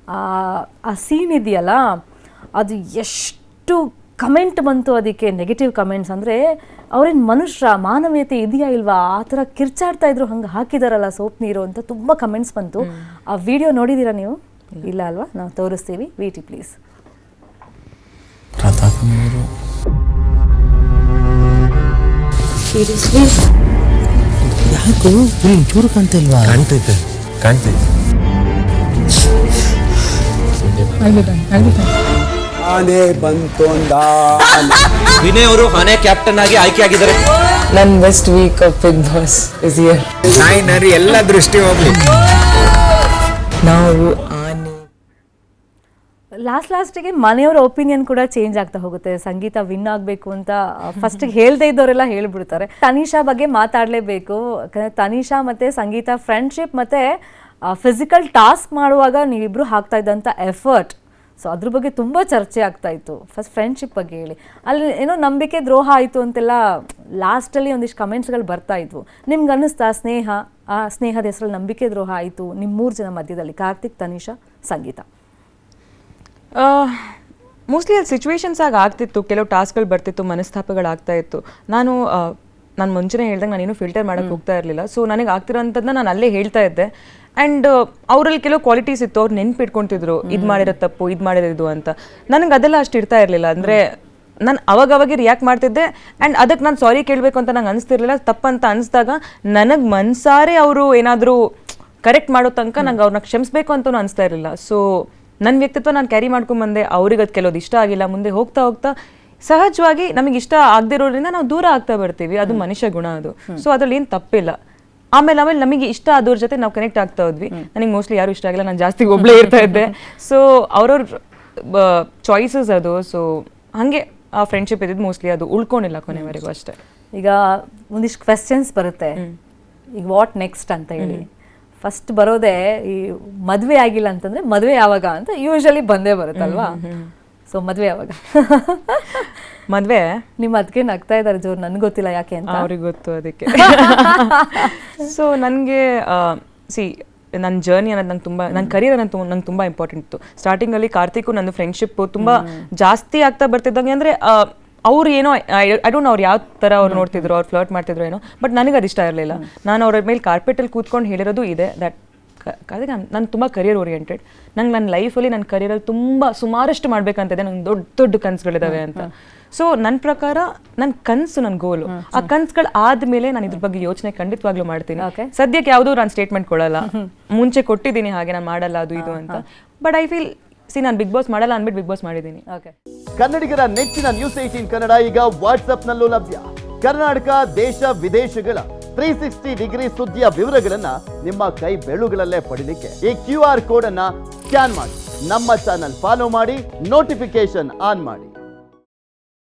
ಆ ಸೀನ್ ಇದೆಯಲ್ಲ, ಅದು ಎಷ್ಟು ಕಮೆಂಟ್ ಬಂತು ಅದಕ್ಕೆ, ನೆಗೆಟಿವ್ ಕಮೆಂಟ್ಸ್. ಅಂದರೆ ಅವ್ರೇನು ಮನುಷ್ಯ, ಮಾನವೀಯತೆ ಇದೆಯಾ ಇಲ್ವಾ, ಆ ಥರ ಕಿರ್ಚಾಡ್ತಾ ಇದ್ರು, ಹಂಗೆ ಹಾಕಿದಾರಲ್ಲ ಸೋಪ್ ನೀರು ಅಂತ ತುಂಬ ಕಮೆಂಟ್ಸ್ ಬಂತು. ಆ ವಿಡಿಯೋ ನೋಡಿದ್ದೀರಾ ನೀವು? ಇಲ್ಲ ಅಲ್ವಾ? ನಾವು ತೋರಿಸ್ತೀವಿ, ವೇಟಿ ಪ್ಲೀಸ್. ಯಾಕೋ ಚೂರು ಕಾಣ್ತಿಲ್ವಾ? ಕಾಣ್ತೈತೆ. ಆನೆ ಬಂತು ವಿನಯ್ ಅವರು ಆನೆ ಕ್ಯಾಪ್ಟನ್ ಆಗಿ ಆಯ್ಕೆ ಆಗಿದ್ದಾರೆ. ನನ್ನ best week of Bigg Boss is here. ನಾಯಿ ಎಲ್ಲ ದೃಷ್ಟಿ ಹೋಗ್ಲಿ. ನಾವು ಆನೆ ಲಾಸ್ಟಿಗೆ ಮನೆಯವರ ಒಪಿನಿಯನ್ ಕೂಡ ಚೇಂಜ್ ಆಗ್ತಾ ಹೋಗುತ್ತೆ. ಸಂಗೀತ ವಿನ್ ಆಗಬೇಕು ಅಂತ ಫಸ್ಟಿಗೆ ಹೇಳ್ದೇ ಇದ್ದವರೆಲ್ಲ ಹೇಳ್ಬಿಡ್ತಾರೆ. ತನಿಷಾ ಬಗ್ಗೆ ಮಾತಾಡಲೇಬೇಕು. ತನಿಷಾ ಮತ್ತು ಸಂಗೀತ ಫ್ರೆಂಡ್ಶಿಪ್ ಮತ್ತು ಫಿಸಿಕಲ್ ಟಾಸ್ಕ್ ಮಾಡುವಾಗ ನೀವಿಬ್ಬರು ಹಾಕ್ತಾ ಇದ್ದಂಥ ಎಫರ್ಟ್, ಸೊ ಅದ್ರ ಬಗ್ಗೆ ತುಂಬ ಚರ್ಚೆ ಆಗ್ತಾ ಇತ್ತು. ಫಸ್ಟ್ ಫ್ರೆಂಡ್ಶಿಪ್ ಬಗ್ಗೆ ಹೇಳಿ. ಅಲ್ಲಿ ಏನೋ ನಂಬಿಕೆ ದ್ರೋಹ ಆಯಿತು ಅಂತೆಲ್ಲ ಲಾಸ್ಟಲ್ಲಿ ಒಂದಿಷ್ಟು ಕಮೆಂಟ್ಸ್ಗಳು ಬರ್ತಾ ಇದ್ವು. ನಿಮ್ಗೆ ಅನ್ನಿಸ್ತಾ ಆ ಸ್ನೇಹದ ಹೆಸರಲ್ಲಿ ನಂಬಿಕೆ ದ್ರೋಹ ಆಯಿತು ನಿಮ್ಮ 3 ಜನ ಮಧ್ಯದಲ್ಲಿ, ಕಾರ್ತಿಕ್, ತನಿಷಾ, ಸಂಗೀತ? ಮೋಸ್ಟ್ಲಿ ಅಲ್ಲಿ ಸಿಚುವೇಶನ್ಸ್ ಆಗ್ತಿತ್ತು, ಕೆಲವು ಟಾಸ್ಕ್ಗಳು ಬರ್ತಿತ್ತು, ಮನಸ್ತಾಪಗಳಾಗ್ತಾ ಇತ್ತು. ನಾನು ಮುಂಚೆನೇ ಹೇಳ್ದಂಗೆ ನಾನೇನು ಫಿಲ್ಟರ್ ಮಾಡೋಕ್ಕೆ ಹೋಗ್ತಾ ಇರಲಿಲ್ಲ. ಸೊ ನನಗೆ ಆಗ್ತಿರೋಂಥದ್ದನ್ನ ನಾನು ಅಲ್ಲೇ ಹೇಳ್ತಾ ಇದ್ದೆ. ಆ್ಯಂಡ್ ಅವರಲ್ಲಿ ಕೆಲವು ಕ್ವಾಲಿಟೀಸ್ ಇತ್ತು, ಅವ್ರು ನೆನ್ಪಿಟ್ಕೊತಿದ್ರು, ಇದು ಮಾಡಿರೋ ತಪ್ಪು, ಇದು ಮಾಡಿರೋದು ಅಂತ. ನನಗೆ ಅದೆಲ್ಲ ಅಷ್ಟು ಇರ್ತಾ ಇರಲಿಲ್ಲ. ಅಂದರೆ ನಾನು ಅವಾಗವಾಗ ರಿಯಾಕ್ಟ್ ಮಾಡ್ತಿದ್ದೆ. ಆ್ಯಂಡ್ ಅದಕ್ಕೆ ನಾನು ಸಾರಿ ಕೇಳಬೇಕು ಅಂತ ನಂಗೆ ಅನಿಸ್ತಿರ್ಲಿಲ್ಲ. ತಪ್ಪಂತ ಅನಿಸ್ದಾಗ ನನಗೆ ಮನ್ಸಾರೆ ಅವರು ಏನಾದರೂ ಕರೆಕ್ಟ್ ಮಾಡೋ ತನಕ ನಂಗೆ ಅವ್ರನ್ನ ಕ್ಷಮಿಸಬೇಕು ಅಂತಲೂ ಅನಿಸ್ತಾ ಇರಲಿಲ್ಲ. ಸೊ ನನ್ನ ವ್ಯಕ್ತಿತ್ವ ನಾನು ಕ್ಯಾರಿ ಮಾಡ್ಕೊಂಡ್ಬಂದೆ. ಅವ್ರಿಗೆ ಅದು ಕೆಲವೊಂದು ಇಷ್ಟ ಆಗಿಲ್ಲ. ಮುಂದೆ ಹೋಗ್ತಾ ಹೋಗ್ತಾ ಸಹಜವಾಗಿ ನಮಗೆ ಇಷ್ಟ ಆಗದಿರೋದ್ರಿಂದ ನಾವು ದೂರ ಆಗ್ತಾ ಬರ್ತೀವಿ. ಅದು ಮನುಷ್ಯ ಗುಣ ಅದು. ಸೊ ಅದ್ರಲ್ಲಿ ಏನು ತಪ್ಪಿಲ್ಲ. ಆಮೇಲೆ ನಮಗೆ ಇಷ್ಟ ಆದವ್ರ ಜೊತೆ ನಾವು ಕನೆಕ್ಟ್ ಆಗ್ತಾ ಹೋದ್ವಿ. ನನಗೆ ಮೋಸ್ಟ್ಲಿ ಯಾರು ಇಷ್ಟ ಆಗಿಲ್ಲ, ನಾನು ಜಾಸ್ತಿ ಒಬ್ಬಳೇ ಇರ್ತಾ ಇದ್ದೆ. ಸೊ ಅವ್ರವ್ರ ಚಾಯ್ಸಸ್ ಅದು. ಸೊ ಹಾಗೆ ಆ ಫ್ರೆಂಡ್ಶಿಪ್ ಇದ್ದಿದ್ದು ಮೋಸ್ಟ್ಲಿ ಅದು ಉಳ್ಕೊಂಡಿಲ್ಲ ಕೊನೆವರೆಗೂ ಅಷ್ಟೇ. ಈಗ ಒಂದಿಷ್ಟು ಕ್ವೆಶ್ಚನ್ಸ್ ಬರುತ್ತೆ, ಈಗ ವಾಟ್ ನೆಕ್ಸ್ಟ್ ಅಂತ ಹೇಳಿ. ಫಸ್ಟ್ ಬರೋದೇ ಈ ಮದುವೆ ಆಗಿಲ್ಲ ಅಂತಂದ್ರೆ ಮದುವೆ ಯಾವಾಗ ಅಂತ ಯೂಶಲಿ ಬಂದೇ ಬರುತ್ತಲ್ವಾ. ಸೊ ಮದುವೆ ಯಾವಾಗ? ಮದುವೆ ನಿಮ್ಮ ಅದಕ್ಕೆ ನಗ್ತಾ ಇದ್ದಾರೆ ಜೋರು, ನನಗೆ ಗೊತ್ತಿಲ್ಲ ಯಾಕೆ ಅಂತ. ಅವ್ರಿಗೆ ಗೊತ್ತು ಅದಕ್ಕೆ. ಸೊ ನನಗೆ ನನ್ನ ಜರ್ನಿ ಅನ್ನೋದು ನಂಗೆ ತುಂಬ, ನನ್ನ ಕರಿಯರ್ ಅನ್ನೋದು ನಂಗೆ ತುಂಬ ಇಂಪಾರ್ಟೆಂಟ್ ಇತ್ತು. ಸ್ಟಾರ್ಟಿಂಗಲ್ಲಿ ಕಾರ್ತಿಕ್ಕು ನನ್ನ ಫ್ರೆಂಡ್ಶಿಪ್ಪು ತುಂಬ ಜಾಸ್ತಿ ಆಗ್ತಾ ಬರ್ತಿದ್ದಂಗೆ. ಅಂದರೆ ಅವ್ರು ಏನೋ ಐ ಡೋಂಟ್ ನೋ ಅವ್ರು ಯಾವ ಥರ ಅವ್ರು ನೋಡ್ತಿದ್ರು, ಅವ್ರು ಫ್ಲರ್ಟ್ ಮಾಡ್ತಿದ್ರು ಏನೋ, ಬಟ್ ನನಗೆ ಅದು ಇಷ್ಟ ಇರಲಿಲ್ಲ. ನಾನು ಅವ್ರ ಮೇಲೆ ಕಾರ್ಪೆಟಲ್ಲಿ ಕೂತ್ಕೊಂಡು ಹೇಳಿರೋದು ಇದೆ ದಟ್ ಅದಕ್ಕೆ ನಾನು ತುಂಬ ಕರಿಯರ್ ಓರಿಯೆಂಟೆಡ್. ನಂಗೆ ನನ್ನ ಲೈಫಲ್ಲಿ ನನ್ನ ಕರಿಯರಲ್ಲಿ ತುಂಬ ಸುಮಾರಷ್ಟು ಮಾಡಬೇಕಂತಿದೆ. ನಂಗೆ ದೊಡ್ಡ ದೊಡ್ಡ ಕನಸುಗಳಿದ್ದಾವೆ ಅಂತ. ಸೊ ನನ್ನ ಪ್ರಕಾರ ನನ್ನ ಕನಸು, ನನ್ನ ಗೋಲು, ಆ ಕನಸುಗಳು ಆದಮೇಲೆ ನಾನು ಇದ್ರ ಬಗ್ಗೆ ಯೋಚನೆ ಖಂಡಿತವಾಗ್ಲೂ ಮಾಡ್ತೀನಿ. ಸದ್ಯಕ್ಕೆ ಯಾವುದೂ ನಾನು ಸ್ಟೇಟ್ಮೆಂಟ್ ಕೊಡಲ್ಲ. ಮುಂಚೆ ಕೊಟ್ಟಿದ್ದೀನಿ ಹಾಗೆ ನಾನು ಮಾಡಲ್ಲ ಅದು ಇದು ಅಂತ. ಬಟ್ ಐ ಫೀಲ್ ನಾನು ಬಿಗ್ ಬಾಸ್ ಮಾಡಲ್ಲ ಅಂದ್ಬಿಟ್ಟು ಬಿಗ್ ಬಾಸ್ ಮಾಡಿದ್ದೀನಿ. ಓಕೆ. ಕನ್ನಡಿಗರ ನೆಚ್ಚಿನ ನ್ಯೂಸ್ 18 ಕನ್ನಡ ಈಗ ವಾಟ್ಸ್ಆಪ್ನಲ್ಲೂ ಲಭ್ಯ. ಕರ್ನಾಟಕ, ದೇಶ ವಿದೇಶಗಳ 360 ಡಿಗ್ರಿ ಸುದ್ದಿಯ ವಿವರಗಳನ್ನ ನಿಮ್ಮ ಕೈ ಬೆರಳುಗಳಲ್ಲೇ ಪಡಿಲಿಕ್ಕೆ ಈ QR ಕೋಡ್ ಅನ್ನ ಸ್ಕ್ಯಾನ್ ಮಾಡಿ, ನಮ್ಮ ಚಾನಲ್ ಫಾಲೋ ಮಾಡಿ, ನೋಟಿಫಿಕೇಶನ್ ಆನ್ ಮಾಡಿ.